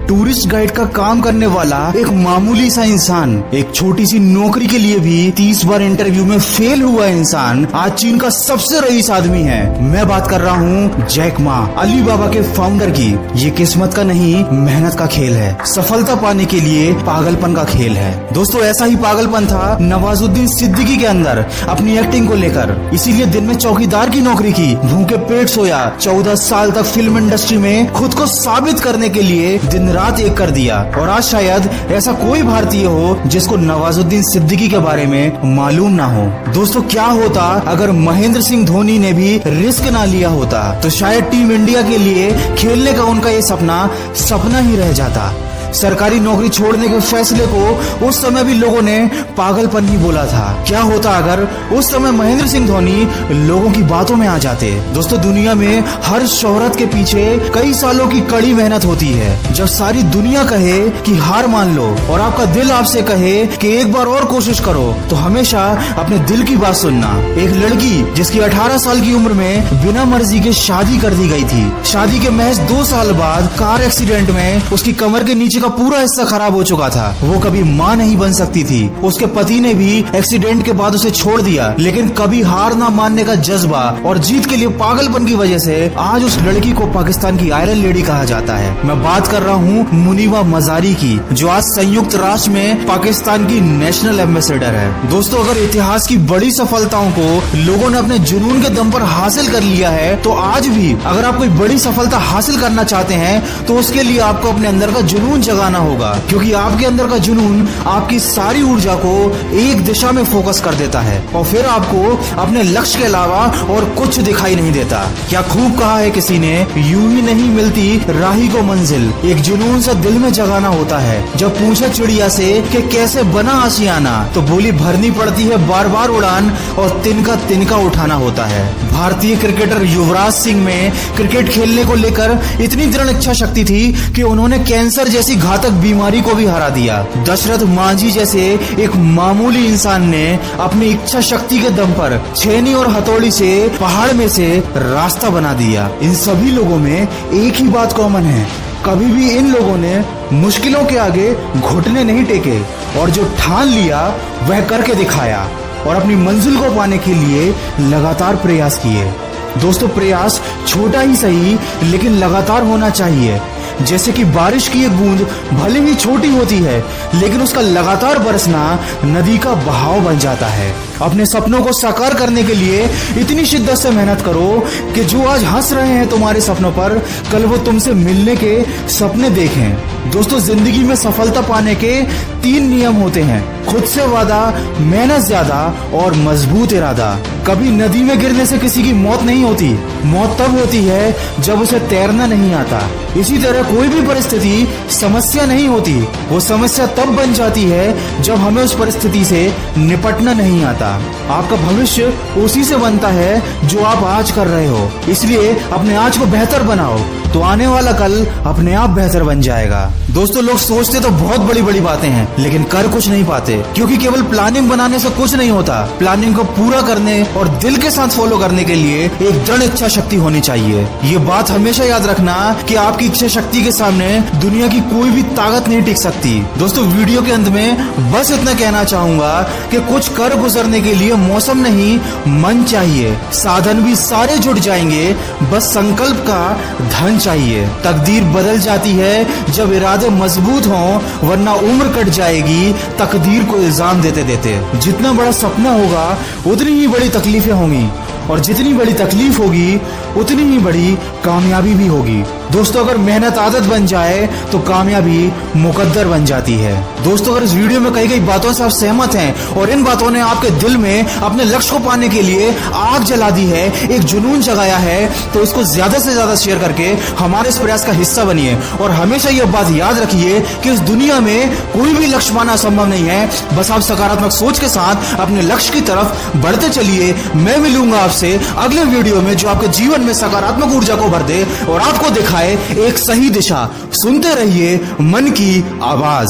Tourist guide का काम करने वाला एक मामूली सा इंसान, एक छोटी सी नौकरी के लिए भी 30 बार इंटरव्यू में फेल हुआ इंसान आज चीन का सबसे रईस आदमी है। मैं बात कर रहा हूँ जैक मा, अलीबाबा के फाउंडर की। ये किस्मत का नहीं, मेहनत का खेल है। सफलता पाने के लिए पागलपन का खेल है। दोस्तों, ऐसा ही पागलपन था नवाजुद्दीन सिद्दीकी के अंदर अपनी एक्टिंग को लेकर। इसीलिए दिन में चौकीदार की नौकरी की, भूखे पेट सोया, 14 साल तक फिल्म इंडस्ट्री में खुद को साबित करने के लिए दिन रात एक कर दिया। और आज शायद ऐसा कोई भारतीय हो जिसको नवाजुद्दीन सिद्दीकी के बारे में मालूम ना हो। दोस्तों, क्या होता अगर महेंद्र सिंह धोनी ने भी रिस्क ना लिया होता, तो शायद टीम इंडिया के लिए खेलने का उनका ये सपना ही रह जाता। सरकारी नौकरी छोड़ने के फैसले को उस समय भी लोगों ने पागलपन ही बोला था। क्या होता अगर उस समय महेंद्र सिंह धोनी लोगों की बातों में आ जाते। दोस्तों, दुनिया में हर शोहरत के पीछे कई सालों की कड़ी मेहनत होती है। जब सारी दुनिया कहे कि हार मान लो और आपका दिल आपसे कहे कि एक बार और कोशिश करो, तो हमेशा अपने दिल की बात सुनना। एक लड़की जिसकी 18 साल की उम्र में बिना मर्जी के शादी कर दी गई थी। शादी के महज 2 साल बाद कार एक्सीडेंट में उसकी कमर के नीचे का पूरा हिस्सा खराब हो चुका था। वो कभी मां नहीं बन सकती थी। उसके पति ने भी एक्सीडेंट के बाद उसे छोड़ दिया, लेकिन कभी हार ना मानने का जज्बा और जीत के लिए पागलपन की वजह से आज उस लड़की को पाकिस्तान की आयरन लेडी कहा जाता है। मैं बात कर रहा हूँ मुनीबा मजारी की, जो आज संयुक्त राष्ट्र में पाकिस्तान की नेशनल एम्बेसडर है। दोस्तों, अगर इतिहास की बड़ी सफलताओं को लोगों ने अपने जुनून के दम पर हासिल कर लिया है, तो आज भी अगर आप कोई बड़ी सफलता हासिल करना चाहते हैं, तो उसके लिए आपको अपने अंदर का जुनून जगाना होगा, क्योंकि आपके अंदर का जुनून आपकी सारी ऊर्जा को एक दिशा में फोकस कर देता है और फिर आपको अपने लक्ष्य के अलावा और कुछ दिखाई नहीं देता। क्या खूब कहा है किसी ने, यूं ही नहीं मिलती राही को मंजिल, एक जुनून सा दिल में जगाना होता है। जब पूछे चिड़िया से कि कैसे बना आशियाना, तो बोली भरनी पड़ती है बार बार उड़ान और तिनका तिनका उठाना होता है। भारतीय क्रिकेटर युवराज सिंह में क्रिकेट खेलने को लेकर इतनी दृढ़ इच्छा शक्ति थी कि उन्होंने कैंसर जैसी घातक बीमारी को भी हरा दिया। दशरथ मांझी जैसे एक मामूली इंसान ने अपनी इच्छा शक्ति के दम पर छेनी और हथौड़ी से पहाड़ में से रास्ता बना दिया। इन सभी लोगों में एक ही बात कॉमन है, कभी भी इन लोगों ने मुश्किलों के आगे घुटने नहीं टेके और जो ठान लिया वह करके दिखाया और अपनी मंजिल को पाने के लिए लगातार प्रयास किए। दोस्तों, प्रयास छोटा ही सही लेकिन लगातार होना चाहिए। जैसे कि बारिश की एक बूंद भले ही छोटी होती है, लेकिन उसका लगातार बरसना नदी का बहाव बन जाता है। अपने सपनों को साकार करने के लिए इतनी शिद्दत से मेहनत करो कि जो आज हंस रहे हैं तुम्हारे सपनों पर, कल वो तुमसे मिलने के सपने देखें। दोस्तों, जिंदगी में सफलता पाने के 3 नियम होते हैं: खुद से वादा, मेहनत ज्यादा और मजबूत इरादा। कभी नदी में गिरने से किसी की मौत नहीं होती, मौत तब होती है जब उसे तैरना नहीं आता। इसी तरह कोई भी परिस्थिति समस्या नहीं होती, वो समस्या तब बन जाती है जब हमें उस परिस्थिति से निपटना नहीं आता। आपका भविष्य उसी से बनता है जो आप आज कर रहे हो। इसलिए अपने आज को बेहतर बनाओ, तो आने वाला कल अपने आप बेहतर बन जाएगा। दोस्तों, लोग सोचते तो बहुत बड़ी बड़ी बातें हैं, लेकिन कर कुछ नहीं पाते, क्योंकि केवल प्लानिंग बनाने से कुछ नहीं होता। प्लानिंग को पूरा करने और दिल के साथ फॉलो करने के लिए एक दृढ़ इच्छा शक्ति होनी चाहिए। ये बात हमेशा याद रखना कि आपकी इच्छा शक्ति के सामने दुनिया की कोई भी ताकत नहीं टिक सकती। दोस्तों, वीडियो के अंत में बस इतना कहना चाहूंगा कि कुछ कर गुजरने के लिए मौसम नहीं, मन चाहिए। साधन भी सारे जुट जाएंगे, बस संकल्प का धन चाहिए। तकदीर बदल जाती है जब इरादे मजबूत हों, वरना उम्र कट जाएगी तकदीर को इल्जाम देते देते। जितना बड़ा सपना होगा उतनी ही बड़ी तकलीफें होंगी, और जितनी बड़ी तकलीफ होगी उतनी ही बड़ी कामयाबी भी होगी। दोस्तों, अगर मेहनत आदत बन जाए तो कामयाबी मुकद्दर बन जाती है। दोस्तों, अगर इस वीडियो में कही गई बातों से आप सहमत हैं और इन बातों ने आपके दिल में अपने लक्ष्य को पाने के लिए आग जला दी है, एक जुनून जगाया है, तो इसको ज्यादा से ज्यादा शेयर करके हमारे इस प्रयास का हिस्सा बनिए। और हमेशा यह बात याद रखिए कि इस दुनिया में कोई भी लक्ष्य पाना असंभव नहीं है। बस आप सकारात्मक सोच के साथ अपने लक्ष्य की तरफ बढ़ते चलिए। मैं मिलूंगा आपसे अगले वीडियो में, जो आपके जीवन में सकारात्मक ऊर्जा को भर दे और आपको दिखाए एक सही दिशा। सुनते रहिए मन की आवाज।